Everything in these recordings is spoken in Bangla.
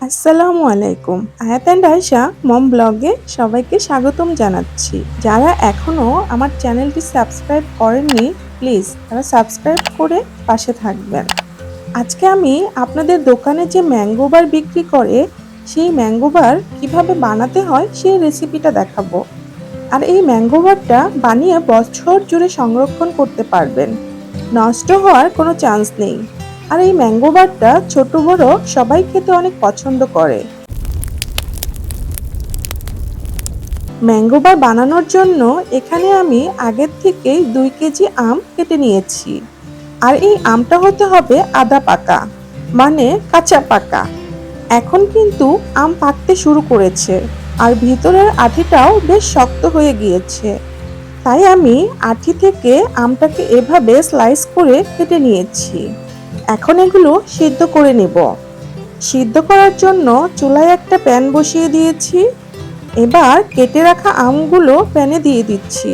আসসালামু আলাইকুম। আয়াত অ্যান্ড আয়েশা মম ব্লগে সবাইকে স্বাগতম জানাচ্ছি। যারা এখনও আমার চ্যানেলটি সাবস্ক্রাইব করেননি, প্লিজ তারা সাবস্ক্রাইব করে পাশে থাকবেন। আজকে আমি আপনাদের দোকানে যে ম্যাঙ্গো বার বিক্রি করে, সেই ম্যাঙ্গো বার কীভাবে বানাতে হয় সেই রেসিপিটা দেখাবো। আর এই ম্যাঙ্গো বারটা বানিয়ে বছর জুড়ে সংরক্ষণ করতে পারবেন, নষ্ট হওয়ার কোনো চান্স নেই। আর এই ম্যাঙ্গো বারটা ছোট বড় সবাই খেতে অনেক পছন্দ করে। ম্যাঙ্গো বার বানানোর জন্য এখানে আমি আগের থেকেই 2 কেজি আম কেটে নিয়েছি। আর এই আমটা হতে হবে আধা পাকা, মানে কাঁচা পাকা। এখন কিন্তু আম পাকতে শুরু করেছে, আর ভিতরের আঠিটাও বেশ শক্ত হয়ে গিয়েছে। তাই আমি আঠি থেকে আমটাকে এভাবে স্লাইস করে কেটে নিয়েছি। এখন এগুলো সিদ্ধ করে নেব। সিদ্ধ করার জন্য চুলায় একটা প্যান বসিয়ে দিয়েছি। এবার কেটে রাখা আমগুলো প্যানে দিয়ে দিচ্ছি,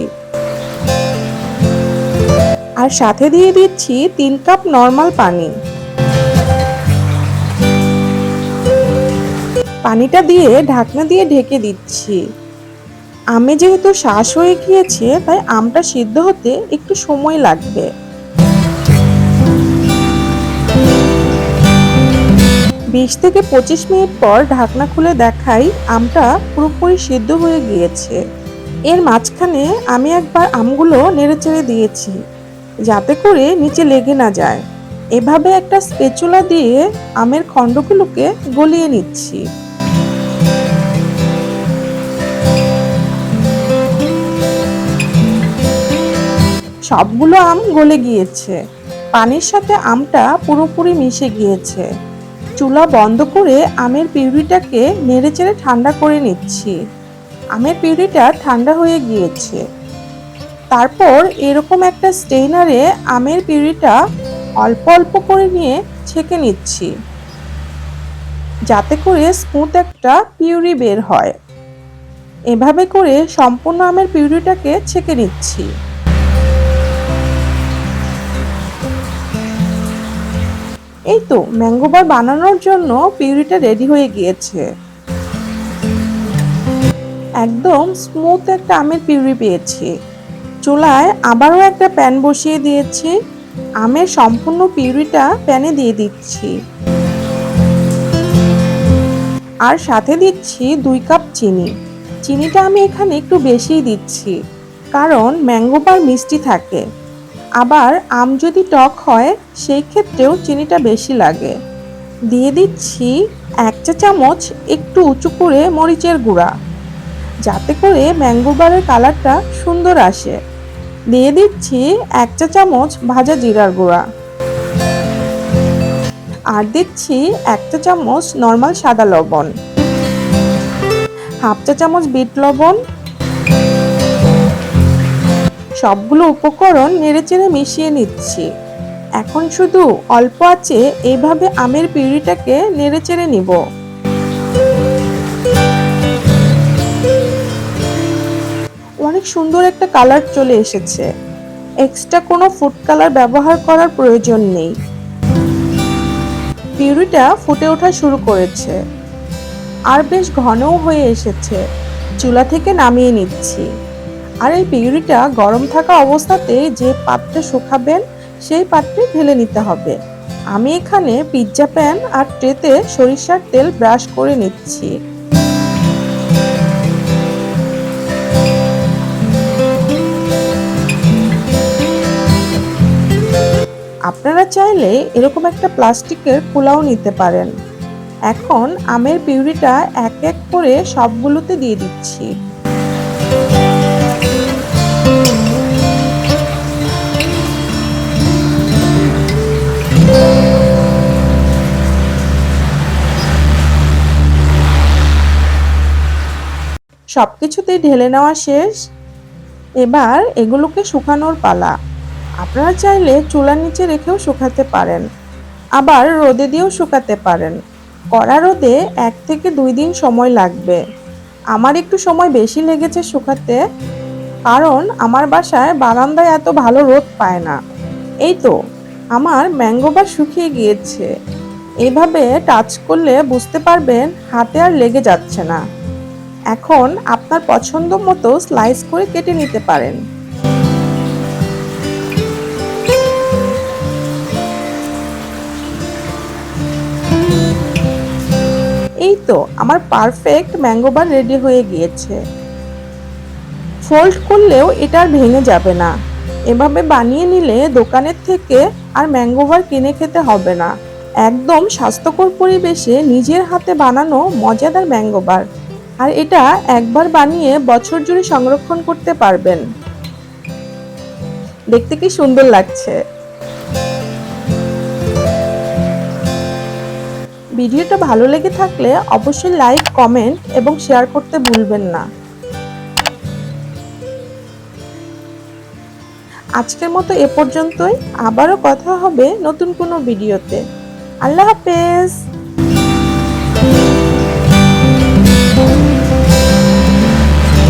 আর সাথে দিয়ে দিচ্ছি 3 কাপ নর্মাল পানি। পানিটা দিয়ে ঢাকনা দিয়ে ঢেকে দিচ্ছি। আমে যেহেতু শ্বাস হয়ে গিয়েছে, তাই আমটা সিদ্ধ হতে একটু সময় লাগবে। 20 থেকে 25 মিনিট পর ঢাকনা খুলে দেখাই আমটা পুরোপুরি সিদ্ধ হয়ে গিয়েছে। এর মাঝখানে আমি একবার আমগুলো নেড়েচেড়ে দিয়েছি, যাতে করে নিচে লেগে না যায়। এভাবে একটা স্প্যাচুলা দিয়ে আমের খণ্ডগুলোকে গলিয়ে নিচ্ছি। সবগুলো আম গলে গিয়েছে, পানির সাথে আমটা পুরোপুরি মিশে গিয়েছে। চুলা বন্ধ করে আমের পিউরিটাকে নেড়েচেড়ে ঠান্ডা করে নিচ্ছি। আমের পিউরিটা ঠান্ডা হয়ে গিয়েছে। তারপর এরকম একটা স্টেইনারে আমের পিউরিটা অল্প অল্প করে নিয়ে ছেঁকে নিচ্ছি, যাতে করে স্মুথ একটা পিউরি বের হয়। এভাবে করে সম্পূর্ণ আমের পিউরিটাকে ছেঁকে নিচ্ছি। এই তো ম্যাঙ্গো বার বানানোর জন্য পিউরিটা রেডি হয়ে গিয়েছে। একদম স্মুথ একটা আমের পিউরি পেয়েছি। চুলায় আবারও একটা প্যান বসিয়ে দিয়েছি। আমের সম্পূর্ণ পিউরিটা প্যানে দিয়ে দিচ্ছি, আর সাথে দিচ্ছি 2 কাপ চিনি। চিনিটা আমি এখানে একটু বেশিই দিচ্ছি, কারণ ম্যাঙ্গো বার মিষ্টি থাকে। আবার আম যদি টক হয়, সেই ক্ষেত্রেও চিনিটা বেশি লাগে। দিয়ে দিচ্ছি 1 চা চামচ একটু উঁচু করে মরিচের গুঁড়া, যাতে করে ম্যাঙ্গো বারের কালারটা সুন্দর আসে। দিয়ে দিচ্ছি 1 চা চামচ ভাজা জিরার গুঁড়া, আর দিচ্ছি 1 চা চামচ নর্মাল সাদা লবণ, হাফ চা চামচ বিট লবণ। সবগুলো উপকরণ নেড়েচেড়ে মিশিয়ে নিচ্ছি। এখন শুধু অল্প আঁচে এইভাবে আমের পিউরিটাকে নেড়েচেড়ে নিব। অনেক সুন্দর একটা কালার চলে এসেছে। এক্সট্রা কোনো ফুড কালার ব্যবহার করার প্রয়োজন নেই। পিউরিটা ফুটে ওঠা শুরু করেছে, আর বেশ ঘনও হয়ে এসেছে। চুলা থেকে নামিয়ে নিচ্ছি। আর এই পিউরিটা গরম থাকা অবস্থাতে যে পাত্রে শুকাবেন, সেই পাত্রে ঢেলে নিতে হবে। আমি এখানে পিৎজা প্যান আর ট্রেতে সরিষার তেল ব্রাশ করে নিচ্ছি। আপনারা চাইলে এরকম একটা প্লাস্টিকের কুলাও নিতে পারেন। এখন আমের পিউরিটা এক এক করে সবগুলোতে দিয়ে দিচ্ছি। সবকিছুতেই ঢেলে নেওয়া শেষ। এবার এগুলোকে শুকানোর পালা। আপনারা চাইলে চুলার নিচে রেখেও শুকাতে পারেন, আবার রোদে দিয়েও শুকাতে পারেন। কড়া রোদে 1 থেকে 2 দিন সময় লাগবে। আমার একটু সময় বেশি লেগেছে শুকাতে, কারণ আমার বাসায় বারান্দায় এত ভালো রোদ পায় না। এই তো আমার ম্যাঙ্গো বার শুকিয়ে গিয়েছে। এইভাবে টাচ করলে বুঝতে পারবেন হাতে আর লেগে যাচ্ছে না। এখন আপনার পছন্দ মতো স্লাইস করে কেটে নিতে পারেন। এই তো আমার পারফেক্ট ম্যাঙ্গো বার রেডি হয়ে গিয়েছে। ফোল্ড করলেও এটা আর ভেঙে যাবে না। এভাবে বানিয়ে নিলে দোকানের থেকে আর ম্যাঙ্গো বার কিনে খেতে হবে না। একদম স্বাস্থ্যকর পরিবেশে নিজের হাতে বানানো মজাদার ম্যাঙ্গো বার। আর এটা একবার বানিয়ে বছর জুড়ে সংরক্ষণ করতে পারবেন। দেখতে কি সুন্দর লাগছে। ভিডিওটা ভালো লেগে থাকলে অবশ্যই লাইক, কমেন্ট এবং শেয়ার করতে ভুলবেন না। আজকের মতো এ পর্যন্তই। আবারও কথা হবে নতুন কোনো ভিডিওতে। আল্লাহ হাফেজ।